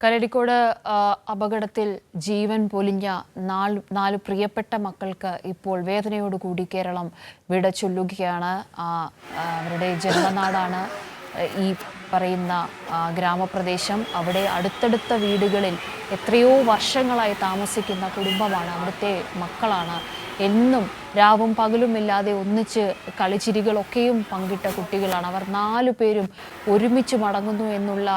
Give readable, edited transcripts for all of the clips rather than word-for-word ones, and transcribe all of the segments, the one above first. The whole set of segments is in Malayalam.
കരടിക്കോട് അപകടത്തിൽ ജീവൻ പൊലിഞ്ഞ നാല് പ്രിയപ്പെട്ട മക്കൾക്ക് ഇപ്പോൾ വേദനയോടുകൂടി കേരളം വിട ചൊല്ലുകയാണ്. അവരുടെ ജന്മനാടാണ് ഈ പറയുന്ന ഗ്രാമപ്രദേശം. അവിടെ അടുത്തടുത്ത വീടുകളിൽ എത്രയോ വർഷങ്ങളായി താമസിക്കുന്ന കുടുംബമാണ്, അവിടുത്തെ മക്കളാണ്. എന്നും രാവും പകലുമില്ലാതെ ഒന്നിച്ച് കളിച്ചിരികളൊക്കെയും പങ്കിട്ട കുട്ടികളാണ്. അവർ 4 പേരും ഒരുമിച്ച് മടങ്ങുന്നു എന്നുള്ള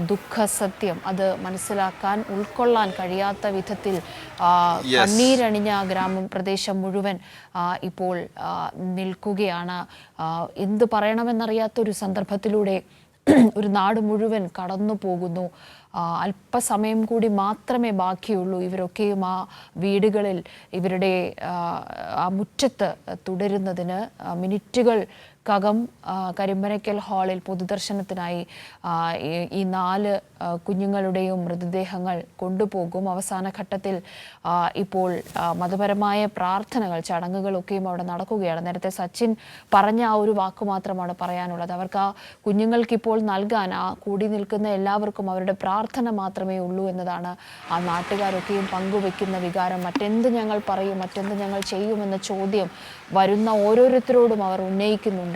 ദുഃഖസത്യം അത് മനസ്സിലാക്കാൻ ഉൾക്കൊള്ളാൻ കഴിയാത്ത വിധത്തിൽ കണ്ണീരണിഞ്ഞ ഗ്രാമപ്രദേശം മുഴുവൻ ഇപ്പോൾ നിൽക്കുകയാണ്. എന്ത് പറയണമെന്നറിയാത്തൊരു സന്ദർഭത്തിലൂടെ ഒരു നാട് മുഴുവൻ കടന്നു പോകുന്നു. അല്പസമയം കൂടി മാത്രമേ ബാക്കിയുള്ളൂ ഇവരൊക്കെയും ആ വീടുകളിൽ ഇവരുടെ ആ മുറ്റത്ത് തുടരുന്നതിന്. മിനിറ്റുകൾക്കകം കരിമ്പനയ്ക്കൽ ഹാളിൽ പൊതുദർശനത്തിനായി ഈ 4 കുഞ്ഞുങ്ങളുടെയും മൃതദേഹങ്ങൾ കൊണ്ടുപോകും. അവസാന ഘട്ടത്തിൽ ഇപ്പോൾ മതപരമായ പ്രാർത്ഥനകൾ, ചടങ്ങുകളൊക്കെയും അവിടെ നടക്കുകയാണ്. നേരത്തെ സച്ചിൻ പറഞ്ഞ ആ ഒരു വാക്ക് മാത്രമാണ് പറയാനുള്ളത്. അവർക്ക് ആ കുഞ്ഞുങ്ങൾക്കിപ്പോൾ നൽകാൻ ആ കൂടി നിൽക്കുന്ന എല്ലാവർക്കും അവരുടെ പ്രാർത്ഥന മാത്രമേ ഉള്ളൂ എന്നതാണ് ആ നാട്ടുകാരൊക്കെയും പങ്കുവെക്കുന്ന വികാരം. മറ്റെന്ത് ഞങ്ങൾ പറയും, മറ്റെന്ത് ഞങ്ങൾ ചെയ്യുമെന്ന ചോദ്യം വരുന്ന ഓരോരുത്തരോടും അവർ ഉന്നയിക്കുന്നുണ്ട്.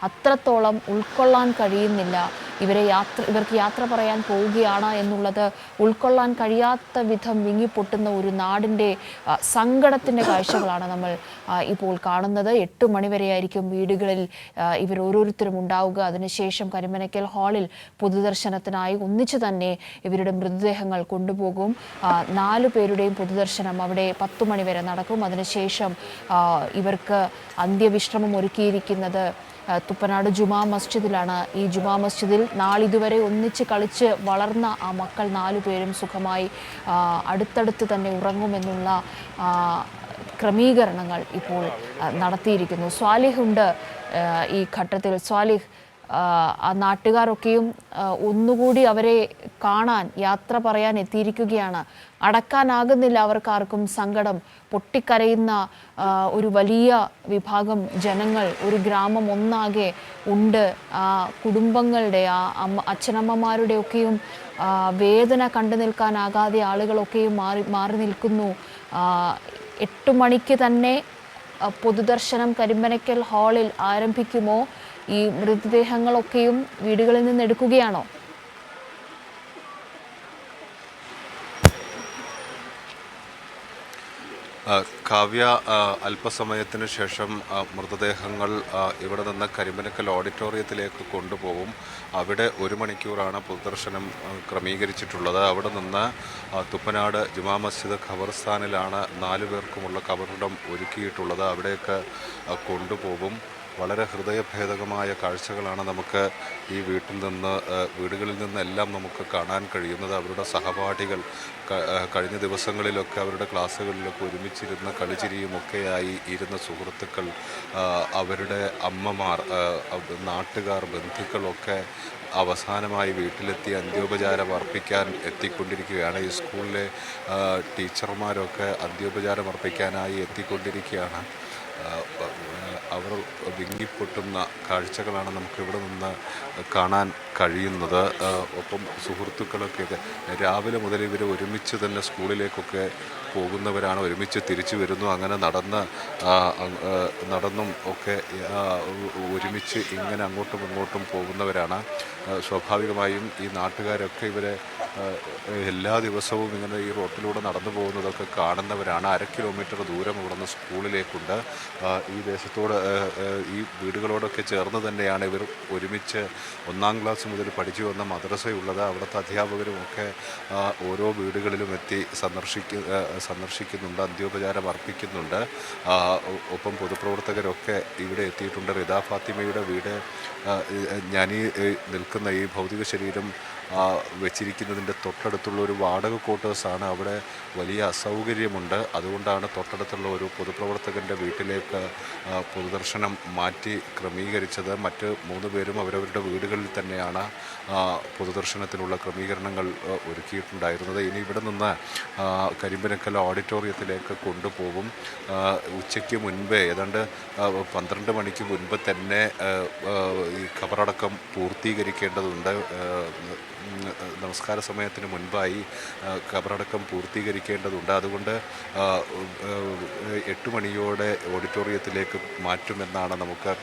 അത്രത്തോളം ഉൾക്കൊള്ളാൻ കഴിയുന്നില്ല. ഇവർക്ക് യാത്ര പറയാൻ പോവുകയാണ് എന്നുള്ളത് ഉൾക്കൊള്ളാൻ കഴിയാത്ത വിധം വിങ്ങിപ്പൊട്ടുന്ന ഒരു നാടിൻ്റെ സങ്കടത്തിൻ്റെ കാഴ്ചകളാണ് നമ്മൾ ഇപ്പോൾ കാണുന്നത്. 8 മണിവരെയായിരിക്കും വീടുകളിൽ ഇവർ ഓരോരുത്തരും ഉണ്ടാവുക. അതിനുശേഷം കരിമ്പനയ്ക്കൽ ഹാളിൽ പൊതുദർശനത്തിനായി ഒന്നിച്ചു തന്നെ ഇവരുടെ മൃതദേഹങ്ങൾ കൊണ്ടുപോകും. 4 പേരുടെയും പൊതുദർശനം അവിടെ 10 മണിവരെ നടക്കും. അതിനുശേഷം ഇവർക്ക് അന്ത്യവിശ്രമം ഒരുക്കിയിരിക്കുന്നത് തുപ്പനാട് ജുമാ മസ്ജിദിലാണ്. ഈ ജുമാ മസ്ജിദിൽ നാളിതുവരെ ഒന്നിച്ച് കളിച്ച് വളർന്ന ആ മക്കൾ 4 പേരും സുഖമായി അടുത്തടുത്ത് തന്നെ ഉറങ്ങുമെന്നുള്ള ക്രമീകരണങ്ങൾ ഇപ്പോൾ നടത്തിയിരിക്കുന്നു. സ്വാലിഹ് ഉണ്ട് ഈ ഘട്ടത്തിൽ. സ്വാലിഹ്, ആ നാട്ടുകാരൊക്കെയും ഒന്നുകൂടി അവരെ കാണാൻ, യാത്ര പറയാൻ എത്തിയിരിക്കുകയാണ്. അടക്കാനാകുന്നില്ല അവർക്കാർക്കും സങ്കടം. പൊട്ടിക്കരയുന്ന ഒരു വലിയ വിഭാഗം ജനങ്ങൾ, ഒരു ഗ്രാമം ഒന്നാകെ ഉണ്ട്. കുടുംബങ്ങളുടെ അച്ഛനമ്മമാരുടെയൊക്കെയും വേദന കണ്ടു നിൽക്കാനാകാതെ ആളുകളൊക്കെയും മാറി നിൽക്കുന്നു. 8 മണിക്ക് തന്നെ പൊതുദർശനം കരിമ്പനയ്ക്കൽ ഹാളിൽ ആരംഭിക്കുമോ? ഈ മൃതദേഹങ്ങളൊക്കെയും വീടുകളിൽ നിന്ന് എടുക്കുകയാണോ? കാവ്യ, അല്പസമയത്തിന് ശേഷം മൃതദേഹങ്ങൾ ഇവിടെ നിന്ന് കരിമ്പനക്കൽ ഓഡിറ്റോറിയത്തിലേക്ക് കൊണ്ടുപോകും. അവിടെ 1 മണിക്കൂറാണ് പൊതുദർശനം ക്രമീകരിച്ചിട്ടുള്ളത്. അവിടെ നിന്ന് തുപ്പനാട് ജുമാ മസ്ജിദ് ഖബർസ്ഥാനിലാണ് 4 പേർക്കുമുള്ള ഖബറിടം ഒരുക്കിയിട്ടുള്ളത്. അവിടേക്ക് കൊണ്ടുപോകും. വളരെ ഹൃദയഭേദകമായ കാഴ്ചകളാണ് നമുക്ക് ഈ വീടുകളിൽ നിന്നെല്ലാം നമുക്ക് കാണാൻ കഴിയുന്നത്. അവരുടെ സഹപാഠികൾ കഴിഞ്ഞ ദിവസങ്ങളിലൊക്കെ അവരുടെ ക്ലാസ്സുകളിലൊക്കെ ഒരുമിച്ചിരുന്ന് കളിച്ചിരിയുമൊക്കെയായി ഇരുന്ന സുഹൃത്തുക്കൾ, അവരുടെ അമ്മമാർ, നാട്ടുകാർ, ബന്ധുക്കളൊക്കെ അവസാനമായി വീട്ടിലെത്തി അന്ത്യോപചാരം അർപ്പിക്കാൻ എത്തിക്കൊണ്ടിരിക്കുകയാണ്. ഈ സ്കൂളിലെ ടീച്ചർമാരൊക്കെ അന്ത്യോപചാരം അർപ്പിക്കാനായി എത്തിക്കൊണ്ടിരിക്കുകയാണ്. അവർ വിങ്ങിപ്പൊട്ടുന്ന കാഴ്ചകളാണ് നമുക്കിവിടെ നിന്ന് കാണാൻ കഴിയുന്നത്. ഒപ്പം സുഹൃത്തുക്കളൊക്കെ രാവിലെ മുതൽ ഇവർ ഒരുമിച്ച് തന്നെ സ്കൂളിലേക്കൊക്കെ പോകുന്നവരാണ്, ഒരുമിച്ച് തിരിച്ചു വരുന്നു. അങ്ങനെ നടന്നും ഒക്കെ ഒരുമിച്ച് ഇങ്ങനെ അങ്ങോട്ടും ഇങ്ങോട്ടും പോകുന്നവരാണ്. സ്വാഭാവികമായും ഈ നാട്ടുകാരൊക്കെ ഇവരെ എല്ലാ ദിവസവും ഇങ്ങനെ ഈ റോട്ടിലൂടെ നടന്നു പോകുന്നതൊക്കെ കാണുന്നവരാണ്. 1/2 കിലോമീറ്റർ ദൂരം ഇവിടുന്ന് സ്കൂളിലേക്കുണ്ട്. ഈ ദേശത്തോട്, ഈ വീടുകളോടൊക്കെ ചേർന്ന് തന്നെയാണ് ഇവർ ഒരുമിച്ച് 1-ാം ക്ലാസ് മുതൽ പഠിച്ചു വന്ന മദ്രസയുള്ളത്. അവിടുത്തെ അധ്യാപകരുമൊക്കെ ഓരോ വീടുകളിലും എത്തി സന്ദർശിക്കുന്നുണ്ട്, അന്ത്യോപചാരം അർപ്പിക്കുന്നുണ്ട്. ഒപ്പം പൊതുപ്രവർത്തകരൊക്കെ ഇവിടെ എത്തിയിട്ടുണ്ട്. റിദ ഫാത്തിമയുടെ വീട്, ഞാനീ നിൽക്കുന്ന ഈ ഭൗതിക ശരീരം വെച്ചിരിക്കുന്നതിൻ്റെ തൊട്ടടുത്തുള്ള ഒരു വാടക ക്വാർട്ടേഴ്സാണ്. അവിടെ വലിയ അസൗകര്യമുണ്ട്. അതുകൊണ്ടാണ് തൊട്ടടുത്തുള്ള ഒരു പൊതുപ്രവർത്തകൻ്റെ വീട്ടിലേക്ക് പൊതുദർശനം മാറ്റി ക്രമീകരിച്ചത്. മറ്റ് 3 പേരും അവരവരുടെ വീടുകളിൽ തന്നെയാണ് പൊതുദർശനത്തിനുള്ള ക്രമീകരണങ്ങൾ ഒരുക്കിയിട്ടുണ്ടായിരുന്നത്. ഇനി ഇവിടെ നിന്ന് കരിമ്പനക്കൽ ഓഡിറ്റോറിയത്തിലേക്ക് കൊണ്ടുപോകും. ഉച്ചയ്ക്ക് മുൻപേ, ഏതാണ്ട് 12 മണിക്ക് മുൻപ് തന്നെ ഈ ഖബറടക്കം പൂർത്തീകരിക്കേണ്ടതുണ്ട്. നമസ്കാര സമയത്തിന് മുൻപായി ഖബറടക്കം പൂർത്തീകരിക്കേണ്ടതുണ്ട്. അതുകൊണ്ട് 8 മണിയോടെ ഓഡിറ്റോറിയത്തിലേക്ക് മാറ്റുമെന്നാണ് നമുക്ക്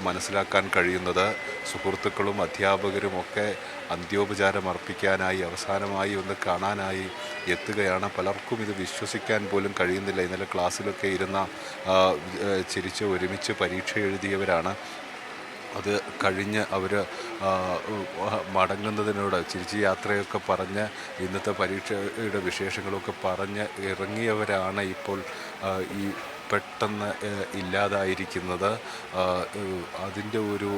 മനസ്സിലാക്കാൻ കഴിയുന്നത്. സുഹൃത്തുക്കളും അധ്യാപകരുമൊക്കെ അന്ത്യോപചാരം അർപ്പിക്കാനായി അവസാനമായി ഒന്ന് കാണാനായി എത്തുകയാണ്. പലർക്കും ഇത് വിശ്വസിക്കാൻ പോലും കഴിയുന്നില്ല. ഇന്നലെ ക്ലാസ്സിലൊക്കെ ഇരുന്ന ചിരിച്ച് ഒരുമിച്ച് പരീക്ഷ എഴുതിയവരാണ്. അത് കഴിഞ്ഞ് അവർ മടങ്ങുന്നതിനോട് ചിരിച്ച് യാത്രയൊക്കെ പറഞ്ഞ് ഇന്നത്തെ പരീക്ഷയുടെ വിശേഷങ്ങളൊക്കെ പറഞ്ഞ് ഇറങ്ങിയവരാണ് ഇപ്പോൾ ഈ പെട്ടെന്ന് ഇല്ലാതായിരിക്കുന്നത്. അതിൻ്റെ ഒരു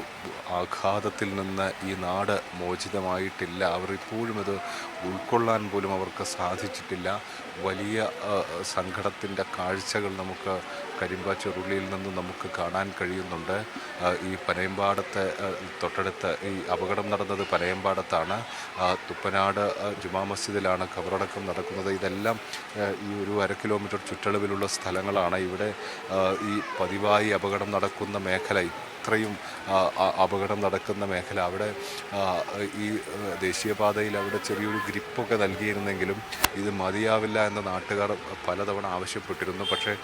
ആഘാതത്തിൽ നിന്ന് ഈ നാട് മോചിതമായിട്ടില്ല. അവർ ഇപ്പോഴും അത് ഉൾക്കൊള്ളാൻ പോലും അവർക്ക് സാധിച്ചിട്ടില്ല. വലിയ സങ്കടത്തിൻ്റെ കാഴ്ചകൾ നമുക്ക് കരിമ്പാച്ചെറുള്ളിയിൽ നിന്ന് നമുക്ക് കാണാൻ കഴിയുന്നുണ്ട്. ഈ പനയമ്പാടത്തെ തൊട്ടടുത്ത് ഈ അപകടം നടന്നത് പനയമ്പാടത്താണ്. തുപ്പനാട് ജുമാ മസ്ജിദിലാണ് ഖബറടക്കം നടക്കുന്നത്. ഇതെല്ലാം ഈ ഒരു 1/2 കിലോമീറ്റർ ചുറ്റളവിലുള്ള സ്ഥലങ്ങളാണ്. ഇവിടെ ഈ പതിവായി അപകടം നടക്കുന്ന മേഖല, ഇത്രയും അപകടം നടക്കുന്ന മേഖല, അവിടെ ഈ ദേശീയപാതയിൽ അവിടെ ചെറിയൊരു ഗ്രിപ്പൊക്കെ നൽകിയിരുന്നെങ്കിലും ഇത് മതിയാവില്ല എന്ന് നാട്ടുകാർ പലതവണ ആവശ്യപ്പെട്ടിരുന്നു. പക്ഷേ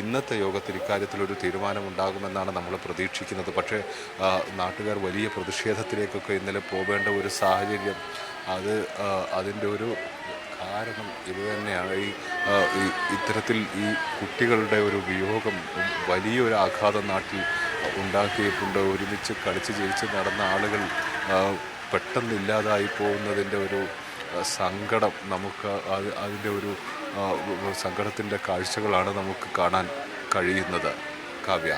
ഇന്നത്തെ യോഗത്തിൽ ഇക്കാര്യത്തിലൊരു തീരുമാനമുണ്ടാകുമെന്നാണ് നമ്മൾ പ്രതീക്ഷിക്കുന്നത്. പക്ഷേ നാട്ടുകാർ വലിയ പ്രതിഷേധത്തിലേക്കൊക്കെ ഇന്നലെ പോകേണ്ട ഒരു സാഹചര്യം, അതിൻ്റെ ഒരു കാരണം ഇത് തന്നെയാണ്. ഈ ഇത്തരത്തിൽ ഈ കുട്ടികളുടെ ഒരു വിയോഗം വലിയൊരു ആഘാതം നാട്ടിൽ ഉണ്ടാക്കിയിട്ടുണ്ട്. ഒരുമിച്ച് കളിച്ച് ജയിച്ച് നടന്ന ആളുകൾ പെട്ടെന്ന് ഇല്ലാതായി പോകുന്നതിൻ്റെ ഒരു സങ്കടം നമുക്ക് അതിൻ്റെ ഒരു സങ്കടത്തിൻ്റെ കാഴ്ചകളാണ് നമുക്ക് കാണാൻ കഴിയുന്നത്. കാവ്യ.